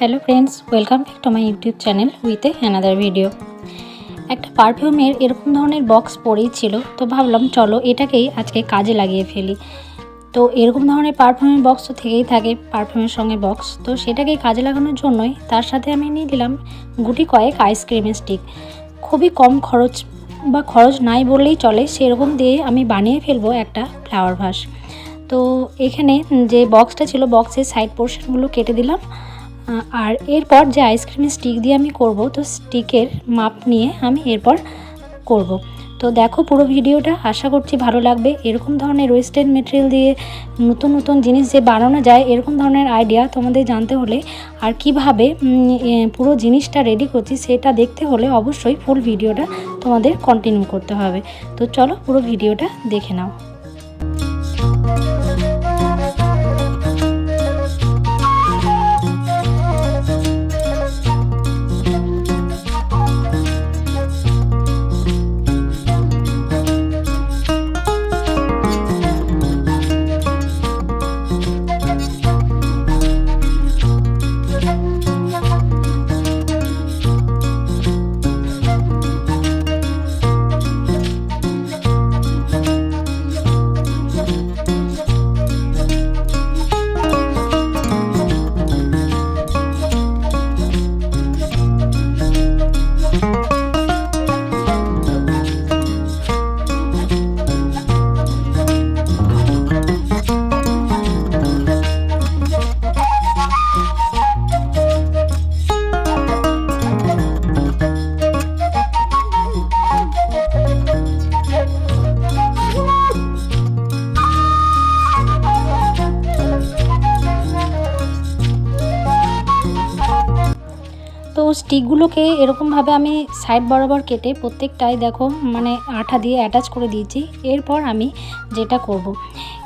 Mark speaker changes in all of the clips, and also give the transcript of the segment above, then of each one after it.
Speaker 1: Hello friends, welcome back to my YouTube channel with another video. একটা পারফিউমের এরকম ধরনের box পড়েই ছিল, তো ভাবলাম চলো এটাকেই আজকে কাজে লাগিয়ে ফেলি। তো এরকম ধরনের পারফিউমের বক্স তো থেকেই থাকে, পারফিউমের সঙ্গে বক্স, তো সেটাকেই কাজে লাগানোর জন্যই তার সাথে আমি নিয়ে দিলাম গুটি কয়েক আইসক্রিমের স্টিক। খুবই কম খরচ বা খরচ নাই বললেই চলে, সেরকম দিয়ে আমি বানিয়ে ফেলবো একটা ফ্লাওয়ার ভাস। তো এখানে যে বক্সটা ছিল, বক্সের সাইড পোর্শনগুলো কেটে দিলাম। আর এরপর যে আইসক্রিমের স্টিক দিয়ে আমি করব, তো স্টিকের মাপ নিয়ে আমি এরপর করব। তো দেখো পুরো ভিডিওটা, আশা করছি ভালো লাগবে। এরকম ধরনের ওয়েস্টার্ন মেটেরিয়াল দিয়ে নতুন নতুন জিনিস যে বানানো যায়, এরকম ধরনের আইডিয়া তোমাদের জানতে হলে আর কিভাবে পুরো জিনিসটা রেডি করছি সেটা দেখতে হলে অবশ্যই ফুল ভিডিওটা তোমাদের কন্টিনিউ করতে হবে। তো চলো পুরো ভিডিওটা দেখে নাও। তো স্টিকগুলোকে এরকমভাবে আমি সাইড বরাবর কেটে প্রত্যেকটাই দেখো মানে আঠা দিয়ে অ্যাটাচ করে দিয়েছি। এরপর আমি যেটা করব,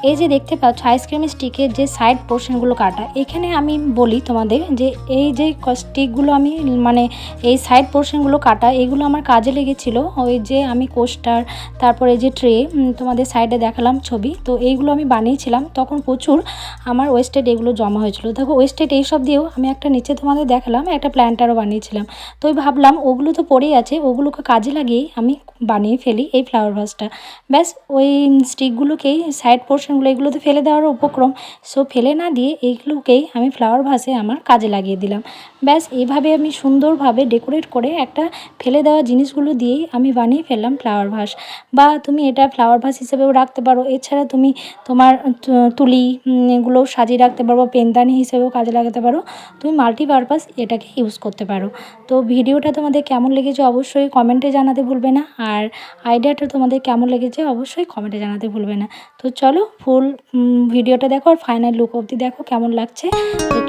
Speaker 1: এই যে দেখতে পাচ্ছ আইসক্রিমের স্টিকের যে সাইড পোর্শনগুলো কাটা, এখানে আমি বলি তোমাদের যে এই যে স্টিকগুলো আমি মানে এই সাইড পোর্শনগুলো কাটা, এগুলো আমার কাজে লেগেছিলো। ওই যে আমি কোস্টার, তারপরে যে ট্রে তোমাদের সাইডে দেখালাম ছবি, তো এইগুলো আমি বানিয়েছিলাম তখন প্রচুর আমার ওয়েস্টেড এগুলো জমা হয়েছিল। দেখো ওয়েস্টেড এইসব দিয়েও আমি একটা নিচে তোমাদের দেখালাম একটা প্ল্যান্টারও বানিয়েছিলাম। তো ওই ভাবলাম ওগুলো তো পড়েই আছে, ওগুলোকে কাজে লাগিয়েই আমি বানিয়ে ফেলি এই ফ্লাওয়ার ভাসটা। ব্যাস ওই স্টিকগুলোকেই সাইড পোর্শনগুলো এগুলোতে ফেলে দেওয়ার উপক্রম, সো ফেলে না দিয়ে এইগুলোকেই আমি ফ্লাওয়ার ভাসে আমার কাজে লাগিয়ে দিলাম। ব্যাস এইভাবে আমি সুন্দরভাবে ডেকোরেট করে একটা ফেলে দেওয়া জিনিসগুলো দিয়েই আমি বানিয়ে ফেললাম ফ্লাওয়ার ভাস। বা তুমি এটা ফ্লাওয়ার ভাস হিসেবেও রাখতে পারো, এছাড়া তুমি তোমার তুলি এগুলো সাজিয়ে রাখতে পারো, পেনদানি হিসেবেও কাজে লাগাতে পারো, তুমি মাল্টিপারপাস এটাকে ইউজ করতে পারো। তো ভিডিওটা তোমাদের কেমন লেগেছে অবশ্যই কমেন্টে জানাতে ভুলবে না, আর আইডিয়াটা তোমাদের কেমন লেগেছে অবশ্যই কমেন্টে জানাতে ভুলবে না। তো চলো ফুল ভিডিওটা দেখো আর ফাইনাল লুক অবধি দেখো কেমন লাগছে। তো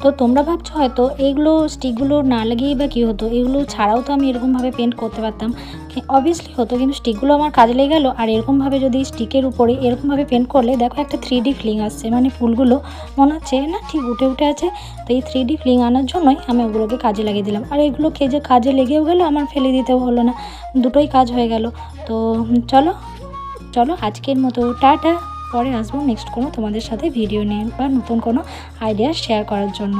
Speaker 1: তো তোমরা ভাবছো হয়তো এইগুলো স্টিকগুলো না লাগিয়েই বা কী হতো, এগুলো ছাড়াও তো আমি এরকমভাবে পেন্ট করতে পারতাম, অবভিয়াসলি হতো, কিন্তু স্টিকগুলো আমার কাজে লেগে গেলো। আর এরকমভাবে যদি স্টিকের উপরে এরকমভাবে পেন্ট করলে দেখো একটা 3D ফিলিং আসছে, মানে ফুলগুলো মনে হচ্ছে না ঠিক উঠে উঠে আছে। তো এই 3D ফিলিং আনার জন্যই আমি ওগুলোকে কাজে লাগিয়ে দিলাম। আর এগুলোকে যে কাজে লেগেও গেলো, আমার ফেলে দিতেও হলো না, দুটোই কাজ হয়ে গেল। তো চলো চলো আজকের মতো টাটা। পরে আসবো নেক্সট কোনো তোমাদের সাথে ভিডিও নিয়ে বা নতুন কোনো আইডিয়া শেয়ার করার জন্য।